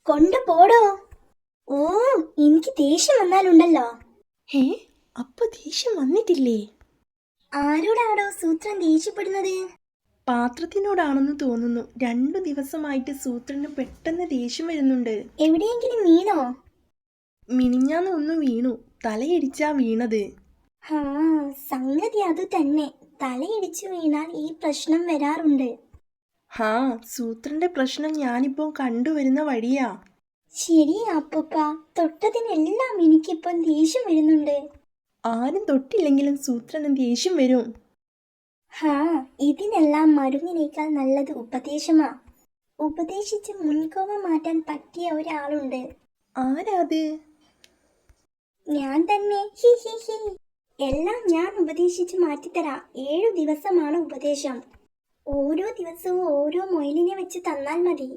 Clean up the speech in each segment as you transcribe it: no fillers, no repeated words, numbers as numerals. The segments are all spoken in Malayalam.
കൊണ്ടുപോടോ. ഓ, എനിക്ക് ദേഷ്യം വന്നാലുണ്ടല്ലോ. ഹേ, അപ്പൊ ദേഷ്യം വന്നിട്ടില്ലേ? ആരോടാടോ സൂത്രൻ ദേഷ്യപ്പെടുന്നത്? പാത്രത്തിനോടാണെന്ന് തോന്നുന്നു. 2 ദിവസമായിട്ട് സൂത്രന് പെട്ടെന്ന് ദേഷ്യം വരുന്നുണ്ട്. എവിടെയെങ്കിലും വീണോ? മിനിഞ്ഞാന്ന് ഒന്ന് വീണു. തലയിടിച്ചാ വീണത്. ഹാ, സംഗതി അത് തന്നെ. തലയിടിച്ചു വീണാൽ ഈ പ്രശ്നം വരാറുണ്ട്. ഹാ, സൂത്രന്റെ പ്രശ്നം ഞാനിപ്പോ കണ്ടുവരുന്ന വഴിയാ. ശരിയാ അപ്പൂപ്പ, തൊട്ടതിനെല്ലാം എനിക്കിപ്പം ദേഷ്യം വരുന്നുണ്ട്. ആരും തൊട്ടില്ലെങ്കിലും സൂത്രന് ദേഷ്യം വരും. ഹാ, ഇതിനെല്ലാം മരുന്നിനേക്കാൾ നല്ലത് ഉപദേശമാ. ഉപദേശിച്ച് മുൻകോപം മാറ്റാൻ പറ്റിയ ഒരാളുണ്ട്. ആരാത്? ഞാൻ തന്നെ. He he he. എല്ലാം ഞാൻ ഉപദേശിച്ച് മാറ്റിത്തരാം. 7 ദിവസമാണ് ഉപദേശം. ഓരോ ദിവസവും ഓരോ മൊയിലിനെ വെച്ച് തന്നാൽ മതി.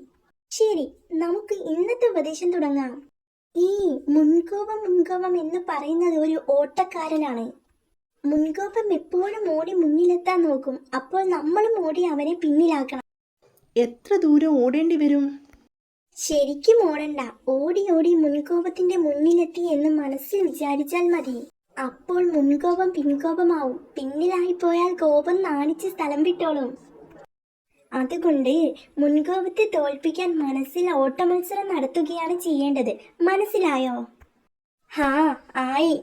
ശരി, നമുക്ക് ഇന്നത്തെ ഉപദേശം തുടങ്ങാം. ഈ മുൻകോപം എന്ന് പറയുന്നത് ഒരു ഓട്ടക്കാരനാണ്. മുൻകോപം എപ്പോഴും ഓടി മുന്നിലെത്താൻ നോക്കും. അപ്പോൾ നമ്മളും ഓടി അവനെ പിന്നിലാക്കണം. എത്ര ദൂരം ഓടേണ്ടി വരും? ശരിക്കും ഓടണ്ട. ഓടി ഓടി മുൻകോപത്തിന്റെ മുന്നിലെത്തി എന്ന് മനസ്സിൽ വിചാരിച്ചാൽ മതി. അപ്പോൾ മുൻകോപം പിൻകോപമാവും. പിന്നിലായി പോയാൽ കോപം നാണിച്ച് സ്ഥലം വിട്ടോളും. അതുകൊണ്ട് മുൻകോപത്തെ തോൽപ്പിക്കാൻ മനസ്സിൽ ഓട്ടമത്സരം നടത്തുകയാണ് ചെയ്യേണ്ടത്. മനസ്സിലായോ? ഹാ, ആയി.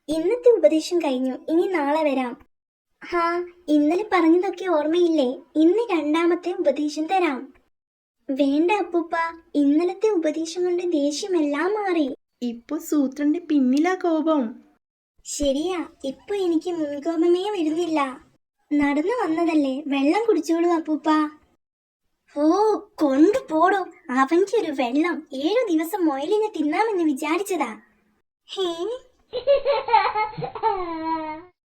ഇന്നത്തെ ഉപദേശം കഴിഞ്ഞു. ഇനി നാളെ വരാം. ഹാ, ഇന്നലെ പറഞ്ഞതൊക്കെ ഓർമ്മയില്ലേ? ഇന്ന് 2ാമത്തെ ഉപദേശം തരാം. വേണ്ട അപ്പൂപ്പ, ഇന്നലത്തെ ഉപദേശം കൊണ്ട് ദേഷ്യമെല്ലാം മാറി. ഇപ്പൊ സൂത്രന്റെ പിന്നിലാ കോപം. ശരിയാ, ഇപ്പൊ എനിക്ക് മുൻകോപമേ വരുന്നില്ല. നടന്നു വന്നതല്ലേ, വെള്ളം കുടിച്ചോളൂ അപ്പൂപ്പ. ഓ, കൊണ്ടുപോടോ. അവൻക്കൊരു വെള്ളം. 7 ദിവസം മൊയിലിനെ തിന്നാമെന്ന് വിചാരിച്ചതാ. ഹേ